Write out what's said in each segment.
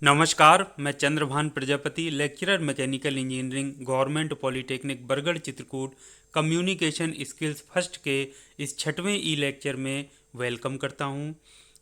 नमस्कार, मैं Chandrabhan Prajapati, lecturer mechanical engineering, government polytechnic Bargarh Chitrakoot, communication skills first के इस छठवें ई लेक्चर में वेलकम करता हूं।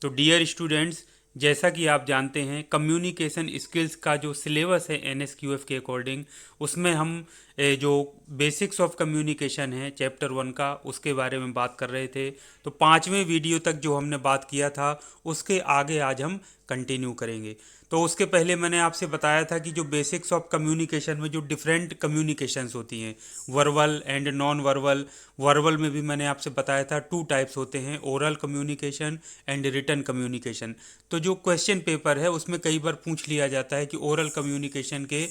तो डियर स्टूडेंट्स, जैसा कि आप जानते हैं कम्युनिकेशन स्किल्स का जो सिलेबस है एनएसक्यूएफ के अकॉर्डिंग, उसमें हम जो बेसिक्स ऑफ कम्युनिकेशन है चैप्टर 1 का, उसके बारे में बात कर रहे थे। तो 5वें वीडियो तक जो हमने बात किया था उसके आगे आज हम कंटिन्यू करेंगे। तो उसके पहले मैंने आपसे बताया था कि जो बेसिक्स ऑफ कम्युनिकेशन में जो डिफरेंट कम्युनिकेशंस होती हैं, verbal and non verbal. Verbal में भी मैंने आपसे बताया था 2 टाइप्स होते हैं, oral communication and written communication. तो जो क्वेश्चन पेपर है उसमें कई बार पूछ लिया जाता है कि ओरल कम्युनिकेशन के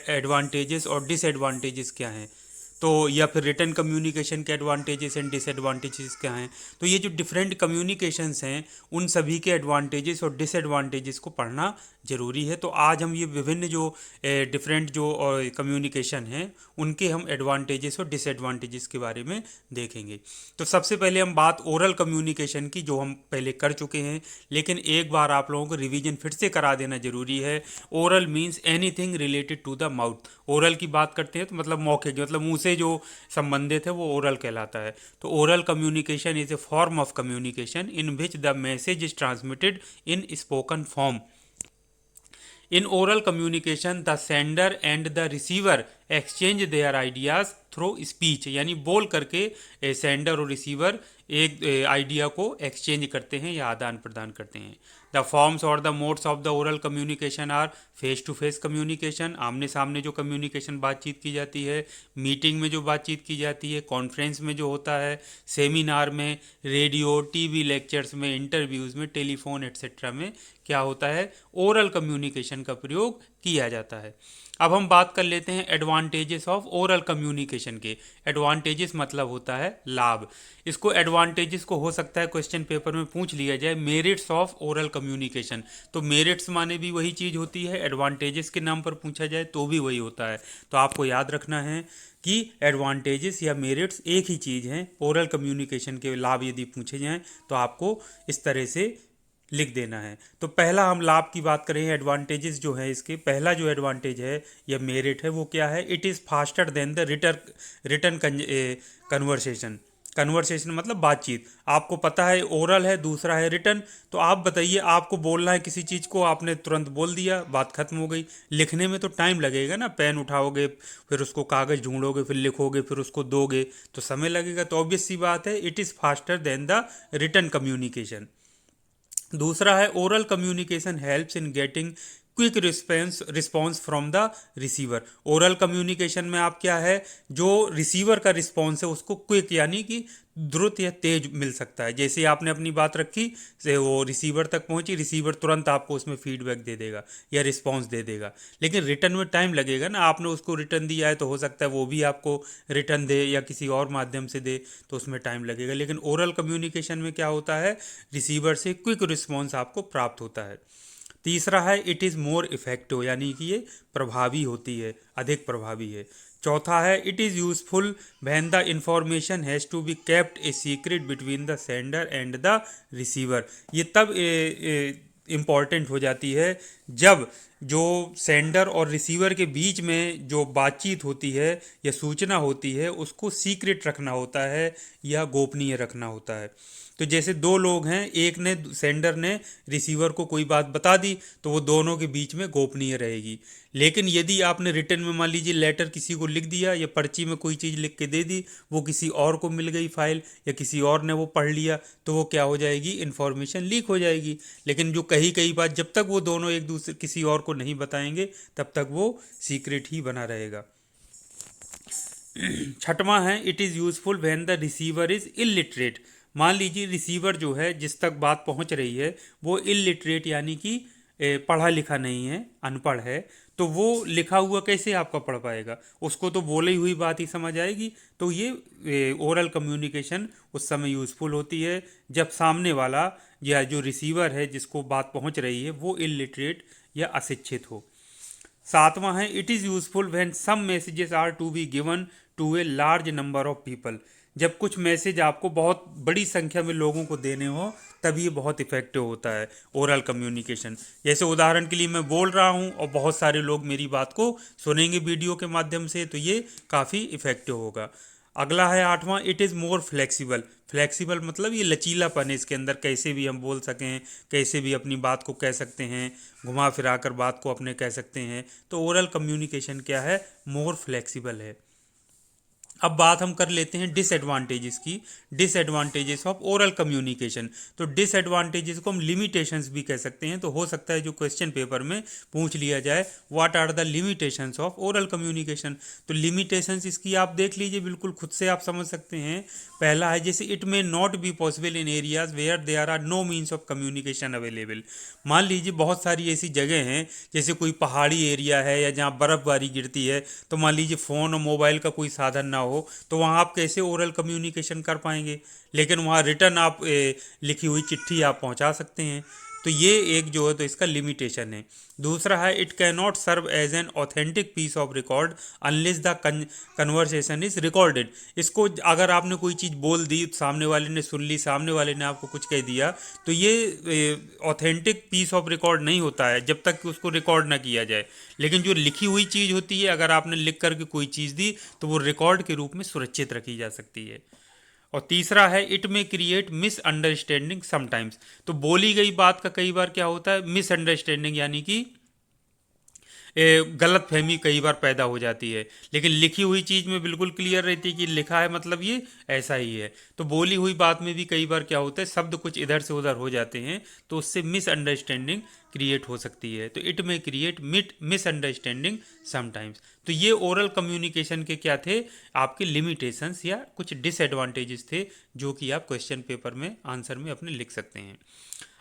एडवांटेजेस और डिसएडवांटेजेस क्या हैं, तो या फिर रिटन कम्युनिकेशन के एडवांटेजेस एंड डिसएडवांटेजेस क्या हैं। तो ये जो डिफरेंट कम्युनिकेशंस हैं उन सभी के एडवांटेजेस और डिसएडवांटेजेस को पढ़ना ज़रूरी है। तो आज हम ये विभिन्न जो डिफरेंट जो कम्युनिकेशन हैं उनके हम एडवांटेजेस और डिसएडवांटेजेस के बारे में देखेंगे। तो सबसे पहले हम बात ओरल कम्युनिकेशन की, जो हम पहले कर चुके हैं, लेकिन एक बार आप लोगों को रिवीजन फिर से करा देना जरूरी है। Oral means anything related to the mouth. Oral की बात करते हैं तो मतलब मौखिक, मतलब मुंह से जो संबंधित है वो ओरल कहलाता है। तो oral communication is a form of communication in which the message is transmitted in spoken form. In oral communication, the sender and the receiver exchange their ideas through speech, यानी बोल करके सेंडर और receiver एक idea को exchange करते हैं या आदान प्रदान करते हैं। द फॉर्म्स और the modes of the oral communication are face to face communication, आमने सामने जो कम्युनिकेशन बातचीत की जाती है, मीटिंग में जो बातचीत की जाती है, कॉन्फ्रेंस में जो होता है, सेमिनार में, रेडियो टीवी लेक्चर्स में, इंटरव्यूज़ में, टेलीफोन एट्सेट्रा में क्या होता है, ओरल कम्युनिकेशन का प्रयोग किया जाता है। अब हम बात कर लेते हैं एडवांटेजेस ऑफ ओरल कम्युनिकेशन के। एडवांटेजेस मतलब होता है लाभ। इसको एडवांटेजेस को हो सकता है क्वेश्चन पेपर में पूछ लिया जाए मेरिट्स ऑफ ओरल कम्युनिकेशन। तो मेरिट्स माने भी वही चीज़ होती है, एडवांटेजेस के नाम पर पूछा जाए तो भी वही होता है। तो आपको याद रखना है कि एडवांटेजेस या मेरिट्स एक ही चीज़ हैं। ओरल कम्युनिकेशन के लाभ यदि पूछे जाएं तो आपको इस तरह से लिख देना है। तो पहला हम लाभ की बात करें, एडवांटेजेस जो है इसके, पहला जो एडवांटेज है या मेरिट है वो क्या है, it is faster than the return conversation. Conversation मतलब बातचीत। आपको पता है ओरल है, दूसरा है रिटर्न। तो आप बताइए, आपको बोलना है किसी चीज़ को, आपने तुरंत बोल दिया, बात खत्म हो गई। लिखने में तो टाइम लगेगा ना, पेन उठाओगे, फिर उसको कागज़ ढूंढोगे, फिर लिखोगे, फिर उसको दोगे, तो समय लगेगा। तो ऑब्वियस सी बात है, it is faster than the return communication. दूसरा है oral communication helps in getting quick response from the receiver. Oral communication में आप क्या है, जो रिसीवर का रिस्पॉन्स है उसको क्विक यानी कि द्रुत या तेज मिल सकता है। जैसे आपने अपनी बात रखी से वो रिसीवर तक पहुंची, रिसीवर तुरंत आपको उसमें फीडबैक दे देगा या रिस्पॉन्स दे देगा। लेकिन रिटर्न में टाइम लगेगा ना, आपने उसको रिटर्न दिया है तो हो सकता है वो भी आपको रिटर्न दे या किसी और माध्यम से दे, तो उसमें टाइम लगेगा। लेकिन ओरल कम्युनिकेशन में क्या होता है, रिसीवर से क्विक रिस्पॉन्स आपको प्राप्त होता है। तीसरा है इट इज़ मोर इफेक्टिव, यानी कि ये प्रभावी होती है, अधिक प्रभावी है। चौथा है it is useful when the information has to be kept a secret between the sender and the receiver. ये तब इम्पॉर्टेंट हो जाती है जब जो सेंडर और रिसीवर के बीच में जो बातचीत होती है या सूचना होती है उसको सीक्रेट रखना होता है या गोपनीय रखना होता है। तो जैसे दो लोग हैं, एक ने, सेंडर ने रिसीवर को कोई बात बता दी तो वो दोनों के बीच में गोपनीय रहेगी। लेकिन यदि आपने रिटर्न में मान लीजिए लेटर किसी को लिख दिया या पर्ची में कोई चीज़ लिख के दे दी, वो किसी और को मिल गई फाइल या किसी और ने वो पढ़ लिया, तो वो क्या हो जाएगी, इन्फॉर्मेशन लीक हो जाएगी। लेकिन जो कही कई बात जब तक वो दोनों एक दूसरे किसी और को नहीं बताएंगे तब तक वो सीक्रेट ही बना रहेगा। छठवां है it is useful when the receiver is illiterate. मान लीजिए रिसीवर जो है, जिस तक बात पहुंच रही है, वो इलिटरेट यानी कि पढ़ा लिखा नहीं है, अनपढ़ है। तो वो लिखा हुआ कैसे आपका पढ़ पाएगा, उसको तो बोली हुई बात ही समझ आएगी। तो ये ओरल कम्युनिकेशन उस समय यूज़फुल होती है जब सामने वाला या जो रिसीवर है जिसको बात पहुंच रही है वो इलिटरेट या अशिक्षित हो। सातवां है it is useful when some messages are to be given to a large number of people. जब कुछ मैसेज आपको बहुत बड़ी संख्या में लोगों को देने हो तब ये बहुत इफेक्टिव होता है ओरल कम्युनिकेशन। जैसे उदाहरण के लिए मैं बोल रहा हूँ और बहुत सारे लोग मेरी बात को सुनेंगे वीडियो के माध्यम से, तो ये काफ़ी इफेक्टिव होगा। अगला है आठवां, it is more flexible. Flexible मतलब ये लचीलापन है इसके अंदर, कैसे भी हम बोल सकें, कैसे भी अपनी बात को कह सकते हैं, घुमा फिरा कर बात को अपने कह सकते हैं। तो ओरल कम्युनिकेशन क्या है, मोर फ्लेक्सिबल है। अब बात हम कर लेते हैं डिसएडवांटेजेस की, डिसएडवांटेजेस ऑफ ओरल कम्युनिकेशन। तो डिसएडवांटेजेस को हम लिमिटेशंस भी कह सकते हैं। तो हो सकता है जो क्वेश्चन पेपर में पूछ लिया जाए, what are the limitations of oral communication. तो लिमिटेशंस इसकी आप देख लीजिए, बिल्कुल खुद से आप समझ सकते हैं। पहला है जैसे it may not be possible in areas where there are no means of communication available. मान लीजिए बहुत सारी ऐसी जगह हैं, जैसे कोई पहाड़ी एरिया है या जहाँ बर्फ़बारी गिरती है, तो मान लीजिए फ़ोन और मोबाइल का कोई साधन ना हो, तो वहाँ आप कैसे ओरल कम्युनिकेशन कर पाएंगे। लेकिन वहाँ रिटर्न आप लिखी हुई चिट्ठी आप पहुँचा सकते हैं। तो ये एक जो है तो इसका लिमिटेशन है। दूसरा है it can not serve as an authentic piece of record unless the conversation is recorded. इसको अगर आपने कोई चीज़ बोल दी, सामने वाले ने सुन ली, सामने वाले ने आपको कुछ कह दिया, तो ये ऑथेंटिक पीस ऑफ रिकॉर्ड नहीं होता है जब तक कि उसको रिकॉर्ड ना किया जाए। लेकिन जो लिखी हुई चीज़ होती है, अगर आपने लिख करके कोई चीज़ दी तो वो रिकॉर्ड के रूप में सुरक्षित रखी जा सकती है। और तीसरा है it may create misunderstanding sometimes. तो बोली गई बात का कई बार क्या होता है, मिसअंडरस्टैंडिंग, यानी कि गलत फहमी कई बार पैदा हो जाती है। लेकिन लिखी हुई चीज़ में बिल्कुल क्लियर रहती है कि लिखा है मतलब ये ऐसा ही है। तो बोली हुई बात में भी कई बार क्या होता है, शब्द कुछ इधर से उधर हो जाते हैं, तो उससे मिसअंडरस्टैंडिंग क्रिएट हो सकती है। तो it may create misunderstanding sometimes. तो ये ओरल कम्युनिकेशन के क्या थे, आपके लिमिटेशंस या कुछ डिसएडवांटेजेस थे, जो कि आप क्वेश्चन पेपर में आंसर में अपने लिख सकते हैं।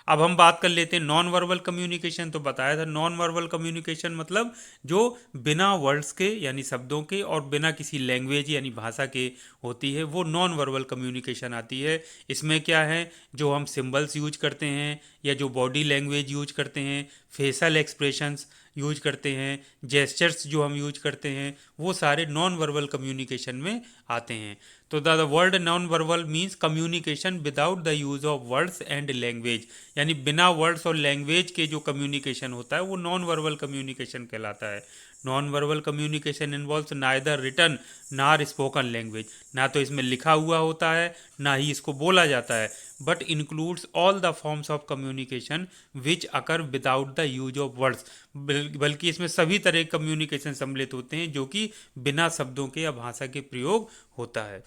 अब हम बात कर लेते हैं नॉन वर्बल कम्युनिकेशन। तो बताया था नॉन वर्बल कम्युनिकेशन मतलब जो बिना वर्ड्स के यानी शब्दों के और बिना किसी लैंग्वेज यानी भाषा के होती है, वो नॉन वर्बल कम्युनिकेशन आती है। इसमें क्या है, जो हम सिंबल्स यूज करते हैं या जो बॉडी लैंग्वेज यूज करते हैं, फेशियल एक्सप्रेशंस यूज करते हैं, जेस्चर्स जो हम यूज करते हैं, वो सारे नॉन वर्बल कम्युनिकेशन में आते हैं। तो the word non verbal means communication without the use of words and language, यानी बिना वर्ड्स और लैंग्वेज के जो कम्युनिकेशन होता है वो नॉन वर्बल कम्युनिकेशन कहलाता है। Non verbal communication involves neither written nor spoken language. ना तो इसमें लिखा हुआ होता है, ना ही इसको बोला जाता है, but includes all the forms of communication which occur without the use of words. बल्कि इसमें सभी तरह के कम्युनिकेशन सम्मिलित होते हैं जो कि बिना शब्दों के या भाषा के प्रयोग होता है।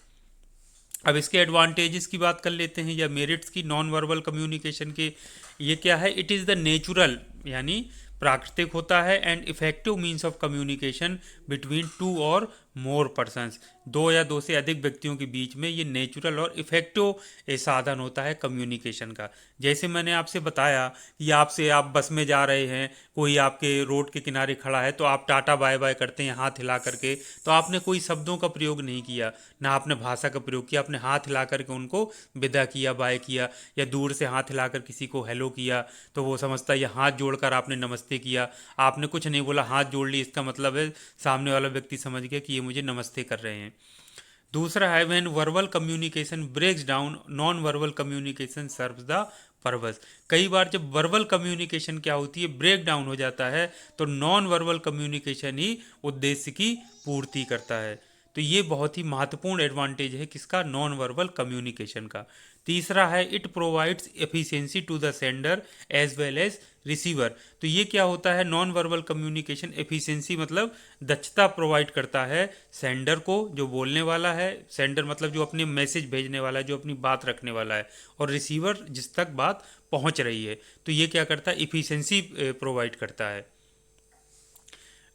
अब इसके एडवांटेजेस की बात कर लेते हैं या मेरिट्स की नॉन वर्बल कम्युनिकेशन के। ये क्या है, इट इज़ द नेचुरल यानी प्राकृतिक होता है and effective means of communication between two और मोर पर्सन्स। दो या दो से अधिक व्यक्तियों के बीच में ये नेचुरल और इफेक्टिव साधन होता है कम्युनिकेशन का। जैसे मैंने आपसे बताया कि आपसे आप बस में जा रहे हैं, कोई आपके रोड के किनारे खड़ा है, तो आप टाटा बाय बाय करते हैं हाथ हिला करके। तो आपने कोई शब्दों का प्रयोग नहीं किया, ना आपने भाषा का प्रयोग किया, आपने हाथ हिला करके उनको विदा किया, बाय किया, या दूर से हाथ हिलाकर किसी को हेलो किया तो वो समझता है, या हाथ जोड़कर आपने नमस्ते किया। आपने कुछ नहीं बोला, हाथ जोड़ ली, इसका मतलब है सामने वाला व्यक्ति समझ गया कि ये मुझे नमस्ते कर रहे हैं। दूसरा है when verbal communication breaks down non verbal communication serves the purpose. कई बार जब वर्बल कम्युनिकेशन क्या होती है, ब्रेक डाउन हो जाता है, तो नॉन वर्बल कम्युनिकेशन ही उद्देश्य की पूर्ति करता है। तो ये बहुत ही महत्वपूर्ण एडवांटेज है किसका, नॉन वर्बल कम्युनिकेशन का। तीसरा है it provides efficiency to the sender as well as receiver. तो ये क्या होता है, नॉन वर्बल कम्युनिकेशन एफिशिएंसी मतलब दक्षता प्रोवाइड करता है सेंडर को, जो बोलने वाला है, सेंडर मतलब जो अपने मैसेज भेजने वाला है, जो अपनी बात रखने वाला है, और रिसीवर जिस तक बात पहुंच रही है। तो ये क्या करता है, इफिशिएंसी प्रोवाइड करता है।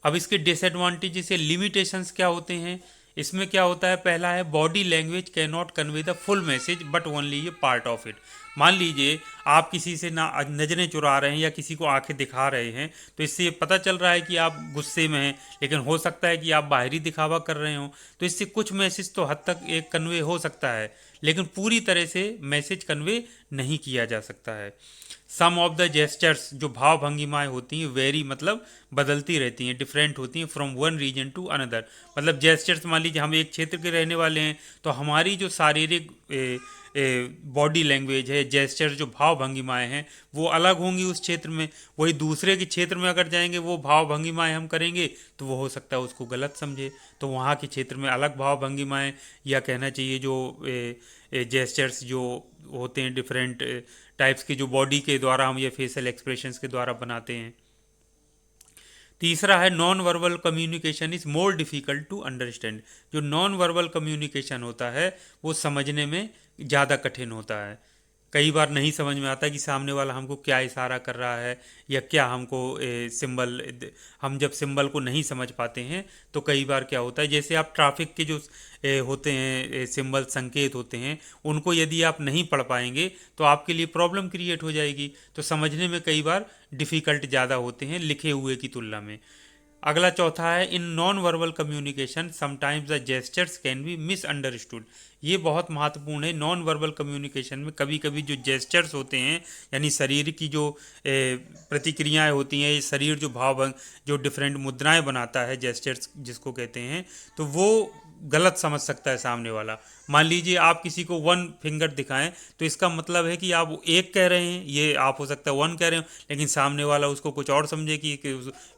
अब इसके डिसएडवांटेजेस या लिमिटेशंस क्या होते हैं, इसमें क्या होता है, पहला है body language can not convey the full message but only ये पार्ट ऑफ इट। मान लीजिए आप किसी से ना नज़रें चुरा रहे हैं या किसी को आंखें दिखा रहे हैं, तो इससे ये पता चल रहा है कि आप गुस्से में हैं, लेकिन हो सकता है कि आप बाहरी दिखावा कर रहे हो। तो इससे कुछ मैसेज तो हद तक एक कन्वे हो सकता है, लेकिन पूरी तरह से मैसेज कन्वे नहीं किया जा सकता है। सम ऑफ द जेस्चर्स, जो भाव भंगिमाएं होती हैं, वेरी मतलब बदलती रहती हैं, डिफरेंट होती हैं from one region to another. मतलब जेस्चर्स, मान लीजिए हम एक क्षेत्र के रहने वाले हैं, तो हमारी जो शारीरिक बॉडी लैंग्वेज है, जेस्चर, जो भाव भंगिमाएं हैं, वो अलग होंगी उस क्षेत्र में। वही दूसरे के क्षेत्र में अगर जाएंगे, वो भाव भंगिमाएं हम करेंगे तो वो हो सकता है उसको गलत समझे, तो वहाँ के क्षेत्र में अलग भाव भंगिमाएं, या कहना चाहिए जो जेस्चर्स जो होते हैं डिफरेंट टाइप्स के, जो बॉडी के द्वारा हम ये फेशियल एक्सप्रेशंस के द्वारा बनाते हैं। तीसरा है non verbal communication is more difficult to understand. जो नॉन वर्बल कम्युनिकेशन होता है वो समझने में ज़्यादा कठिन होता है। कई बार नहीं समझ में आता कि सामने वाला हमको क्या इशारा कर रहा है, या क्या हमको सिंबल, हम जब सिंबल को नहीं समझ पाते हैं तो कई बार क्या होता है, जैसे आप ट्रैफिक के जो होते हैं सिंबल, संकेत होते हैं, उनको यदि आप नहीं पढ़ पाएंगे तो आपके लिए प्रॉब्लम क्रिएट हो जाएगी। तो समझने में कई बार डिफ़िकल्ट ज़्यादा होते हैं लिखे हुए की तुलना में। अगला चौथा है in non verbal communication sometimes the gestures can be misunderstood. ये बहुत महत्वपूर्ण है। नॉन वर्बल कम्युनिकेशन में कभी कभी जो जेस्चर्स होते हैं, यानी शरीर की जो प्रतिक्रियाएं होती हैं, ये शरीर जो भाव, जो डिफरेंट मुद्राएं बनाता है, जेस्चर्स जिसको कहते हैं, तो वो गलत समझ सकता है सामने वाला। मान लीजिए आप किसी को वन फिंगर दिखाएं तो इसका मतलब है कि आप एक कह रहे हैं, ये आप हो सकता है वन कह रहे हो, लेकिन सामने वाला उसको कुछ और समझे कि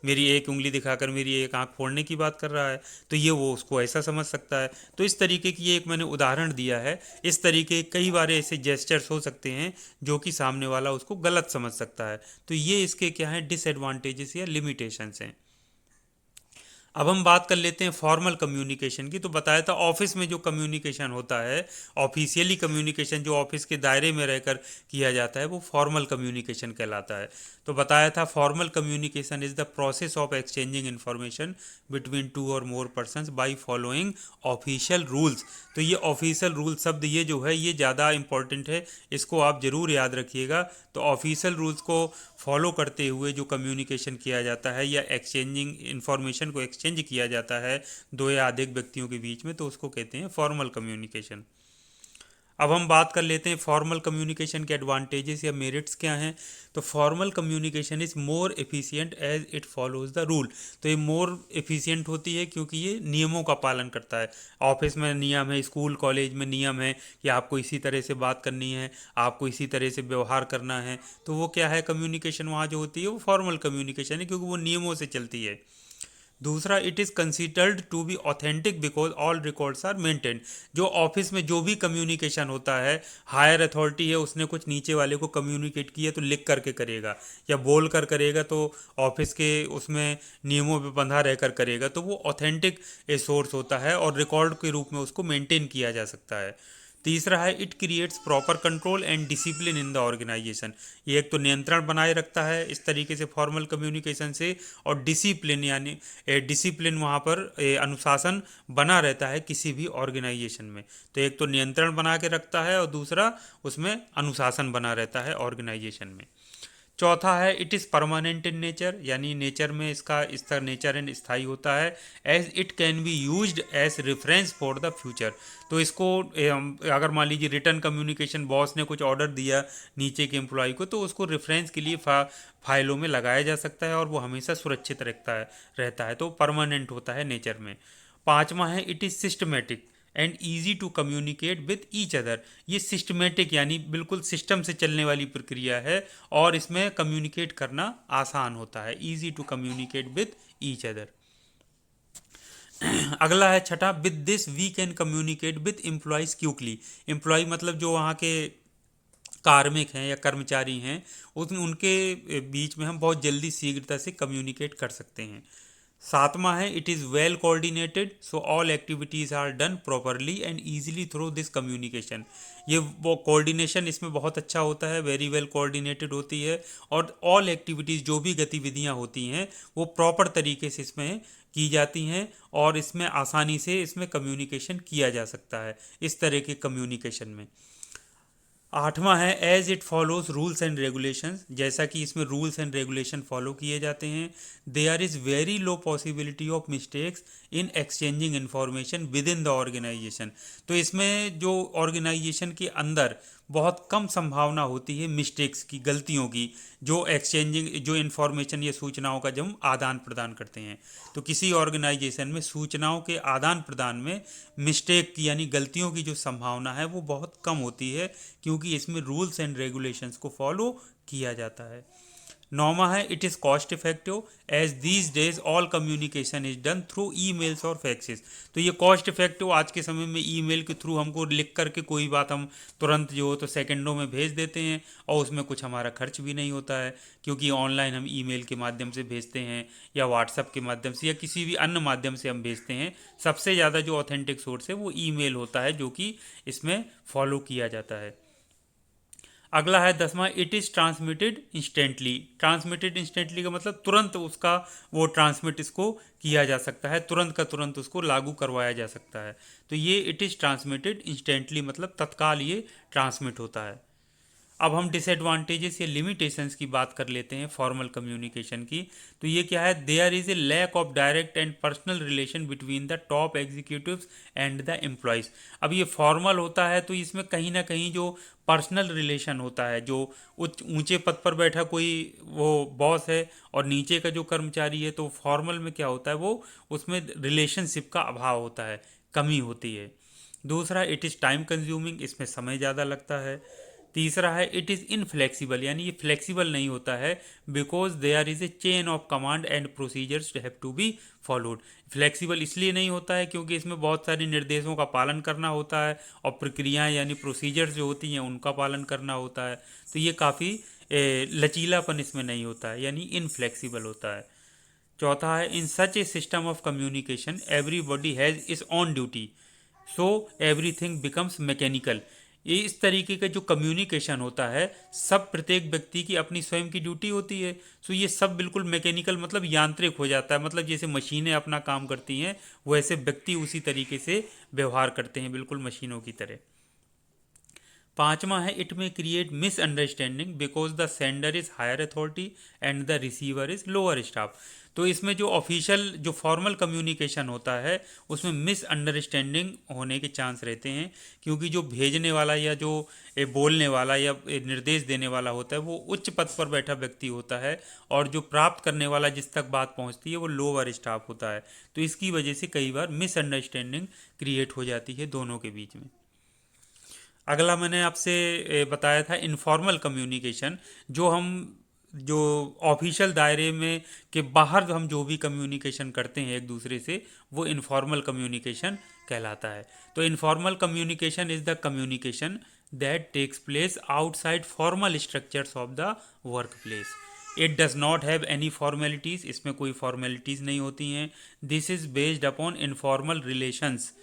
मेरी एक उंगली दिखाकर मेरी एक आंख फोड़ने की बात कर रहा है, तो ये वो उसको ऐसा समझ सकता है। तो इस तरीके की, ये एक मैंने उदाहरण दिया है, इस तरीके कई बार ऐसे जेस्चर्स हो सकते हैं जो कि सामने वाला उसको गलत समझ सकता है। तो ये इसके क्या है, डिसएडवांटेजेस या लिमिटेशंस हैं। अब हम बात कर लेते हैं फॉर्मल कम्युनिकेशन की। तो बताया था ऑफिस में जो कम्युनिकेशन होता है, ऑफिशियली कम्युनिकेशन जो ऑफिस के दायरे में रहकर किया जाता है, वो फॉर्मल कम्युनिकेशन कहलाता है। तो बताया था formal communication is the process of exchanging information between two और more persons by following official rules. तो ये ऑफिशियल रूल शब्द ये जो है ये ज़्यादा इंपॉर्टेंट है, इसको आप ज़रूर याद रखिएगा। तो ऑफिशियल रूल्स को फॉलो करते हुए जो कम्युनिकेशन किया जाता है, या एक्सचेंजिंग इंफॉर्मेशन को एक्सचेंज किया जाता है दो या अधिक व्यक्तियों के बीच में, तो उसको कहते हैं फॉर्मल कम्युनिकेशन। अब हम बात कर लेते हैं फॉर्मल कम्युनिकेशन के एडवांटेजेस या मेरिट्स क्या हैं। तो formal communication is more efficient as it follows the rule. तो ये मोर एफिशिएंट होती है क्योंकि ये नियमों का पालन करता है। ऑफिस में नियम है, स्कूल कॉलेज में नियम है कि आपको इसी तरह से बात करनी है, आपको इसी तरह से व्यवहार करना है, तो वो क्या है, कम्युनिकेशन वहाँ जो होती है वो फॉर्मल कम्युनिकेशन है, क्योंकि वो नियमों से चलती है। दूसरा, it is considered to be authentic because all records are maintain. जो ऑफिस में जो भी कम्युनिकेशन होता है, हायर अथॉरिटी है, उसने कुछ नीचे वाले को कम्युनिकेट किया तो लिख करके करेगा या बोल कर करेगा, तो ऑफिस के उसमें नियमों पे बंधा रहकर करेगा, तो वो ऑथेंटिक सोर्स होता है और रिकॉर्ड के रूप में उसको मेंटेन किया जा सकता है। तीसरा है it creates proper control and discipline in the organization. ये एक तो नियंत्रण बनाए रखता है इस तरीके से फॉर्मल कम्युनिकेशन से, और डिसिप्लिन यानी डिसिप्लिन वहाँ पर अनुशासन बना रहता है किसी भी ऑर्गेनाइजेशन में। तो एक तो नियंत्रण बना के रखता है और दूसरा उसमें अनुशासन बना रहता है ऑर्गेनाइजेशन में। चौथा है it is permanent in nature, यानी नेचर में इसका इस तरह नेचर एंड स्थायी होता है। As it can be used as reference for the future. तो इसको अगर मान लीजिए रिटर्न कम्युनिकेशन, बॉस ने कुछ ऑर्डर दिया नीचे के एम्प्लॉय को, तो उसको रेफरेंस के लिए फाइलों में लगाया जा सकता है और वो हमेशा सुरक्षित रहता है, तो परमानेंट होता है नेचर में। पांचवा है it is systematic and easy to communicate with each other. ये सिस्टमेटिक यानी बिल्कुल सिस्टम से चलने वाली प्रक्रिया है और इसमें कम्युनिकेट करना आसान होता है, easy to communicate with each other. अगला है छठा, with this we can communicate with employees quickly. Employee मतलब जो वहाँ के कार्मिक हैं या कर्मचारी हैं, उनके बीच में हम बहुत जल्दी शीघ्रता से कम्युनिकेट कर सकते हैं। सातवां है it is well coordinated so all activities are done properly and easily through this communication. ये वो कोऑर्डिनेशन इसमें बहुत अच्छा होता है, वेरी वेल कोऑर्डिनेटेड होती है, और ऑल एक्टिविटीज़ जो भी गतिविधियां होती हैं वो प्रॉपर तरीके से इसमें की जाती हैं और इसमें आसानी से इसमें कम्युनिकेशन किया जा सकता है इस तरह के कम्युनिकेशन में। 8वां है as it follows rules and regulations, जैसा कि इसमें रूल्स एंड रेगुलेशन फॉलो किए जाते हैं। There is very low possibility of mistakes in exchanging information within the organisation. तो इसमें जो ऑर्गेनाइजेशन के अंदर बहुत कम संभावना होती है मिस्टेक्स की, गलतियों की, जो एक्सचेंजिंग, जो इन्फॉर्मेशन या सूचनाओं का जब हम आदान प्रदान करते हैं। तो किसी ऑर्गेनाइजेशन में सूचनाओं के आदान प्रदान में मिस्टेक की यानी गलतियों की जो संभावना है वो बहुत कम होती है, क्योंकि इसमें रूल्स एंड रेगुलेशंस को फॉलो किया जाता है। 9वां है it is cost effective as these days all communication is done through emails और फैक्सेस। तो ये कॉस्ट इफेक्टिव, आज के समय में ईमेल के थ्रू हमको लिख करके कोई बात हम तुरंत जो हो तो सेकंडों में भेज देते हैं, और उसमें कुछ हमारा खर्च भी नहीं होता है, क्योंकि ऑनलाइन हम ईमेल के माध्यम से भेजते हैं या व्हाट्सएप के माध्यम से या किसी भी अन्य माध्यम से हम भेजते हैं। सबसे ज़्यादा जो ऑथेंटिक सोर्स है वो ईमेल होता है, जो कि इसमें फॉलो किया जाता है। अगला है 10वां it is transmitted instantly. Transmitted instantly का मतलब तुरंत उसका वो ट्रांसमिट इसको किया जा सकता है, तुरंत का तुरंत उसको लागू करवाया जा सकता है। तो ये इट इज़ ट्रांसमिटेड इंस्टेंटली मतलब तत्काल ये ट्रांसमिट होता है। अब हम डिसएडवांटेजेस या लिमिटेशंस की बात कर लेते हैं फॉर्मल कम्युनिकेशन की। तो ये क्या है, there is a lack of direct and personal relation between the top executives and the employees. अब ये फॉर्मल होता है तो इसमें कहीं ना कहीं जो पर्सनल रिलेशन होता है, जो ऊंचे पद पर बैठा कोई वो बॉस है और नीचे का जो कर्मचारी है, तो फॉर्मल में क्या होता है, वो उसमें रिलेशनशिप का अभाव होता है, कमी होती है। दूसरा इट इज़ टाइम कंज्यूमिंग, इसमें समय ज़्यादा लगता है। तीसरा है इट इज़ इनफ्लेक्सिबल, यानी ये फ्लेक्सिबल नहीं होता है, because there is a chain of command and procedures have to be followed. Flexible इसलिए नहीं होता है क्योंकि इसमें बहुत सारे निर्देशों का पालन करना होता है और प्रक्रियाएं यानी प्रोसीजर्स जो होती हैं उनका पालन करना होता है। तो ये काफ़ी लचीलापन इसमें नहीं होता है, यानी इनफ्लेक्सिबल होता है। चौथा है in such a system of communication everybody has is on duty, so everything becomes mechanical. ये इस तरीके का जो कम्युनिकेशन होता है, सब प्रत्येक व्यक्ति की अपनी स्वयं की ड्यूटी होती है, सो ये सब बिल्कुल मैकेनिकल मतलब यांत्रिक हो जाता है। मतलब जैसे मशीनें अपना काम करती हैं वैसे व्यक्ति उसी तरीके से व्यवहार करते हैं, बिल्कुल मशीनों की तरह। पांचवा है it may create misunderstanding because the sender is higher authority and the receiver is lower staff. तो इसमें जो ऑफिशियल जो फॉर्मल कम्युनिकेशन होता है उसमें मिसअंडरस्टैंडिंग होने के चांस रहते हैं, क्योंकि जो भेजने वाला या जो बोलने वाला या निर्देश देने वाला होता है वो उच्च पद पर बैठा व्यक्ति होता है, और जो प्राप्त करने वाला जिस तक बात पहुंचती है वो लोअर स्टाफ होता है। तो इसकी वजह से कई बार मिसअंडरस्टैंडिंग क्रिएट हो जाती है दोनों के बीच में। अगला मैंने आपसे बताया था इनफॉर्मल कम्युनिकेशन, जो ऑफिशियल दायरे में के बाहर हम जो भी कम्युनिकेशन करते हैं एक दूसरे से, वो इनफॉर्मल कम्युनिकेशन कहलाता है। तो informal communication is the communication that takes place outside formal structures of the work place. It does not have any formalities, इसमें कोई फॉर्मेलिटीज़ नहीं होती हैं। This is based upon informal relations.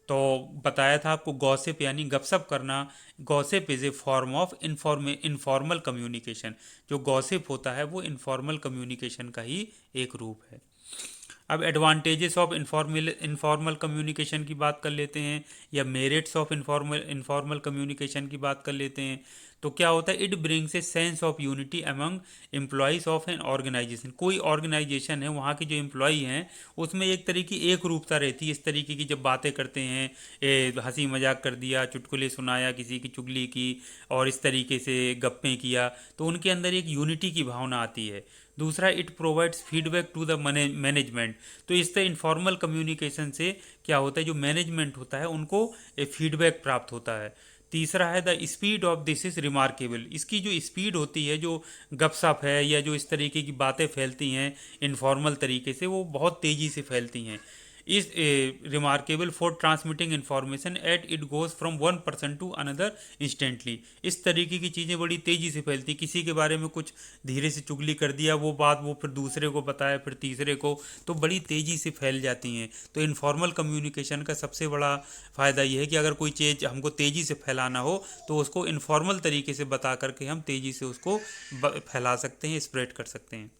तो बताया था आपको गॉसिप यानी गपशप करना, gossip is a form of informal communication. जो गॉसिप होता है वो इनफॉर्मल कम्युनिकेशन का ही एक रूप है। अब एडवांटेजेस ऑफ इनफॉर्मल कम्युनिकेशन की बात कर लेते हैं, या मेरिट्स ऑफ इनफॉर्मल कम्युनिकेशन की बात कर लेते हैं। तो क्या होता है, it brings a sense of unity among employees of an organization. कोई ऑर्गेनाइजेशन है, वहाँ के जो एम्प्लॉई हैं उसमें एक तरीके की एक रूपता रहती है। इस तरीके की जब बातें करते हैं, हंसी मजाक कर दिया, चुटकुले सुनाया, किसी की चुगली की और इस तरीके से गप्पें किया, तो उनके अंदर एक यूनिटी की भावना आती है। दूसरा it provides feedback to the management. तो इस तरह इनफॉर्मल कम्युनिकेशन से क्या होता है, जो मैनेजमेंट होता है उनको फीडबैक प्राप्त होता है। तीसरा है the speed of this is remarkable. इसकी जो स्पीड होती है, जो गपशप है या जो इस तरीके की बातें फैलती हैं इनफॉर्मल तरीके से, वो बहुत तेज़ी से फैलती हैं। Is remarkable for transmitting information at it goes from one person to another instantly. इस तरीके की चीज़ें बड़ी तेज़ी से फैलती, किसी के बारे में कुछ धीरे से चुगली कर दिया, वो बात वो फिर दूसरे को बताया, फिर तीसरे को, तो बड़ी तेज़ी से फैल जाती हैं। तो इनफॉर्मल कम्युनिकेशन का सबसे बड़ा फ़ायदा यह है कि अगर कोई चीज़ हमको तेज़ी से फैलाना हो तो उसको इनफॉर्मल तरीके से बता करके हम तेज़ी से उसको फैला सकते हैं, स्प्रेड कर सकते हैं।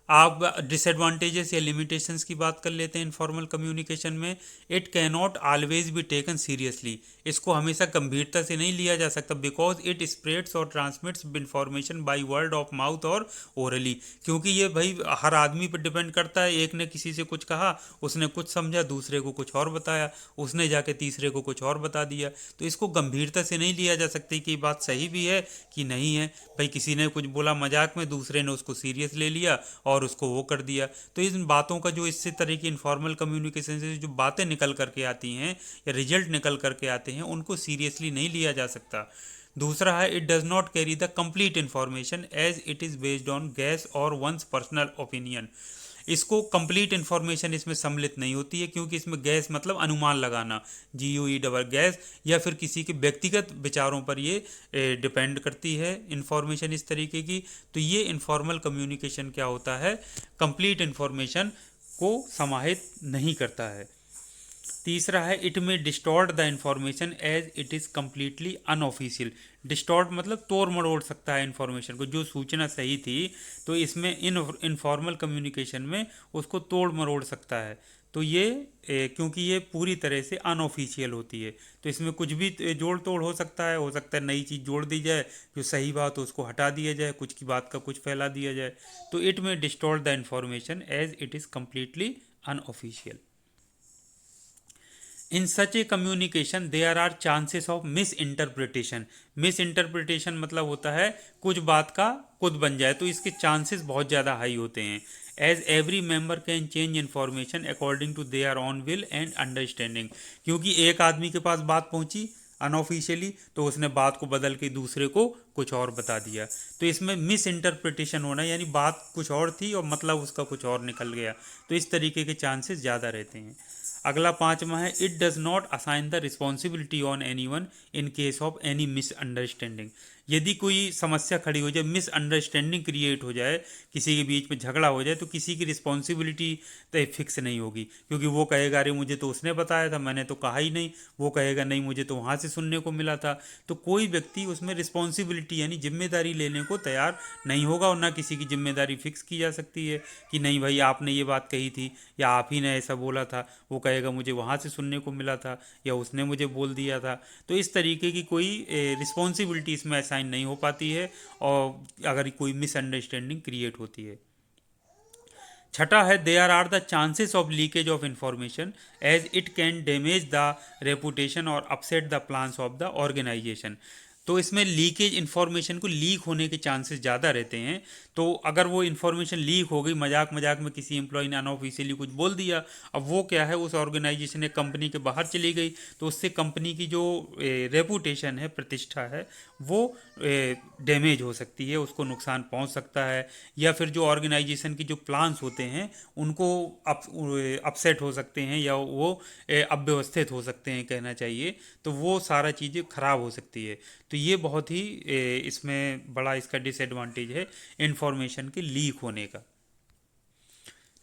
आप डिसएडवांटेजेस या लिमिटेशंस की बात कर लेते हैं इनफॉर्मल कम्युनिकेशन में। It can not always be taken seriously, इसको हमेशा गंभीरता से नहीं लिया जा सकता, बिकॉज इट स्प्रेड्स और transmits information by word of mouth और ओरली, क्योंकि ये भाई हर आदमी पर डिपेंड करता है। एक ने किसी से कुछ कहा, उसने कुछ समझा, दूसरे को कुछ और बताया, उसने जाके तीसरे को कुछ और बता दिया, तो इसको गंभीरता से नहीं लिया जा सकती कि बात सही भी है कि नहीं है। भाई किसी ने कुछ बोला मजाक में, दूसरे ने उसको सीरियस ले लिया और उसको वो कर दिया। तो इन बातों का जो इससे तरह की इनफॉर्मल कम्युनिकेशन से जो बातें निकल करके आती हैं या रिजल्ट निकल करके आते हैं, उनको सीरियसली नहीं लिया जा सकता। दूसरा है, it does not carry the complete information as it is based on guess or one's personal opinion. इसको कंप्लीट इन्फॉर्मेशन इसमें सम्मिलित नहीं होती है, क्योंकि इसमें गैस मतलब अनुमान लगाना, GUE गैस, या फिर किसी के व्यक्तिगत विचारों पर ये डिपेंड करती है इन्फॉर्मेशन इस तरीके की। तो ये इनफॉर्मल कम्युनिकेशन क्या होता है, कंप्लीट इन्फॉर्मेशन को समाहित नहीं करता है। तीसरा है, it may distort the information as it is completely unofficial. Distort मतलब तोड़ मरोड़ सकता है इन्फॉर्मेशन को, जो सूचना सही थी तो इसमें इनफॉर्मल कम्युनिकेशन में उसको तोड़ मरोड़ सकता है। तो ये क्योंकि ये पूरी तरह से अनऑफिशियल होती है, तो इसमें कुछ भी जोड़ तोड़ हो सकता है नई चीज़ जोड़ दी जाए, जो सही बात हो उसको हटा दिया जाए, कुछ की बात का कुछ फैला दिया जाए। तो it may distort the information as it is completely unofficial. In such a communication there are chances of misinterpretation. Misinterpretation मतलब होता है कुछ बात का कुछ बन जाए, तो इसके चांसेस बहुत ज़्यादा हाई होते हैं। As every member can change information according to their own will and understanding, क्योंकि एक आदमी के पास बात पहुंची अनऑफिशियली, तो उसने बात को बदल के दूसरे को कुछ और बता दिया। तो इसमें मिस इंटरप्रिटेशन होना, यानी बात कुछ और थी और मतलब उसका कुछ और निकल गया, तो इस तरीके के चांसेस ज़्यादा रहते हैं। अगला पांचवा है, it does not assign the responsibility on any one in case of any misunderstanding. यदि कोई समस्या खड़ी हो जाए, मिसअंडरस्टैंडिंग क्रिएट हो जाए, किसी के बीच में झगड़ा हो जाए, तो किसी की रिस्पॉन्सिबिलिटी तो फिक्स नहीं होगी, क्योंकि वो कहेगा अरे मुझे तो उसने बताया था, मैंने तो कहा ही नहीं, वो कहेगा नहीं मुझे तो वहाँ से सुनने को मिला था। तो कोई व्यक्ति उसमें रिस्पॉन्सिबिलिटी यानी जिम्मेदारी लेने को तैयार नहीं होगा, और ना किसी की जिम्मेदारी फिक्स की जा सकती है कि नहीं भाई आपने ये बात कही थी या आप ही ने ऐसा बोला था। वो कहेगा मुझे वहाँ से सुनने को मिला था या उसने मुझे बोल दिया था। तो इस तरीके की कोई रिस्पॉन्सिबिलिटी इसमें असाइन नहीं हो पाती है, और अगर कोई मिसअंडरस्टैंडिंग क्रिएट होती है। छठा है, there are the chances of leakage of information as it can damage the reputation और upset the plans of the organisation. तो इसमें लीकेज इन्फॉर्मेशन को लीक होने के चांसेस ज़्यादा रहते हैं। तो अगर वो इन्फॉर्मेशन लीक हो गई, मजाक मजाक में किसी एम्प्लॉय ने अनऑफिशियली कुछ बोल दिया, अब वो क्या है उस ऑर्गेनाइजेशन या कंपनी के बाहर चली गई, तो उससे कंपनी की जो रेपुटेशन है, प्रतिष्ठा है, वो डैमेज हो सकती है, उसको नुकसान पहुंच सकता है। या फिर जो ऑर्गेनाइजेशन की जो प्लान्स होते हैं उनको अपसेट हो सकते हैं, या वो अव्यवस्थित हो सकते हैं कहना चाहिए, तो वो सारा चीज़ें खराब हो सकती है। तो ये बहुत ही इसमें बड़ा इसका डिसएडवांटेज है इंफॉर्मेशन के लीक होने का।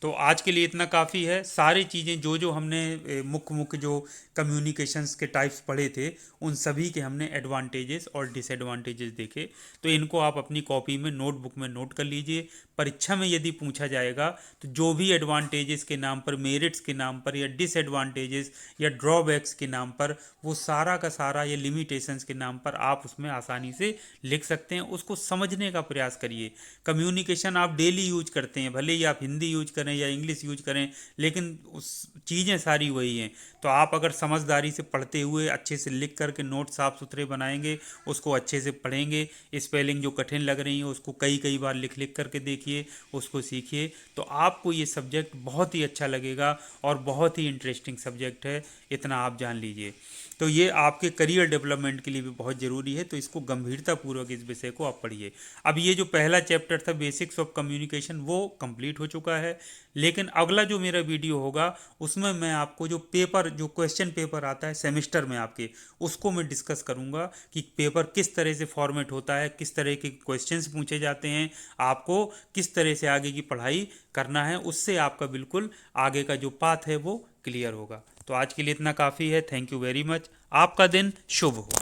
तो आज के लिए इतना काफ़ी है। सारी चीज़ें जो जो हमने मुख्य मुख्य जो कम्युनिकेशंस के टाइप्स पढ़े थे, उन सभी के हमने एडवांटेजेस और डिसएडवांटेजेस देखे। तो इनको आप अपनी कॉपी में नोटबुक में नोट कर लीजिए। परीक्षा में यदि पूछा जाएगा तो जो भी एडवांटेजेस के नाम पर, मेरिट्स के नाम पर, या डिसएडवांटेजेस या ड्रॉबैक्स के नाम पर, वो सारा का सारा या लिमिटेशंस के नाम पर आप उसमें आसानी से लिख सकते हैं। उसको समझने का प्रयास करिए। कम्युनिकेशन आप डेली यूज करते हैं, भले ही आप हिंदी यूज करें या इंग्लिश यूज करें, लेकिन उस चीज़ें सारी वही हैं। तो आप अगर समझदारी से पढ़ते हुए अच्छे से लिख करके नोट साफ सुथरे बनाएंगे, उसको अच्छे से पढ़ेंगे, स्पेलिंग जो कठिन लग रही है उसको कई कई बार लिख लिख करके देखिए, उसको सीखिए, तो आपको ये सब्जेक्ट बहुत ही अच्छा लगेगा और बहुत ही इंटरेस्टिंग सब्जेक्ट है, इतना आप जान लीजिए। तो ये आपके करियर डेवलपमेंट के लिए भी बहुत ज़रूरी है, तो इसको गंभीरतापूर्वक इस विषय को आप पढ़िए। अब ये जो पहला चैप्टर था बेसिक्स ऑफ कम्युनिकेशन, वो कंप्लीट हो चुका है, लेकिन अगला जो मेरा वीडियो होगा उसमें मैं आपको जो पेपर, जो क्वेश्चन पेपर आता है सेमेस्टर में आपके, उसको मैं डिस्कस करूंगा कि पेपर किस तरह से फॉर्मेट होता है, किस तरह के क्वेश्चंस पूछे जाते हैं, आपको किस तरह से आगे की पढ़ाई करना है, उससे आपका बिल्कुल आगे का जो पाथ है वो क्लियर होगा। तो आज के लिए इतना काफ़ी है। Thank you very much. आपका दिन शुभ हो।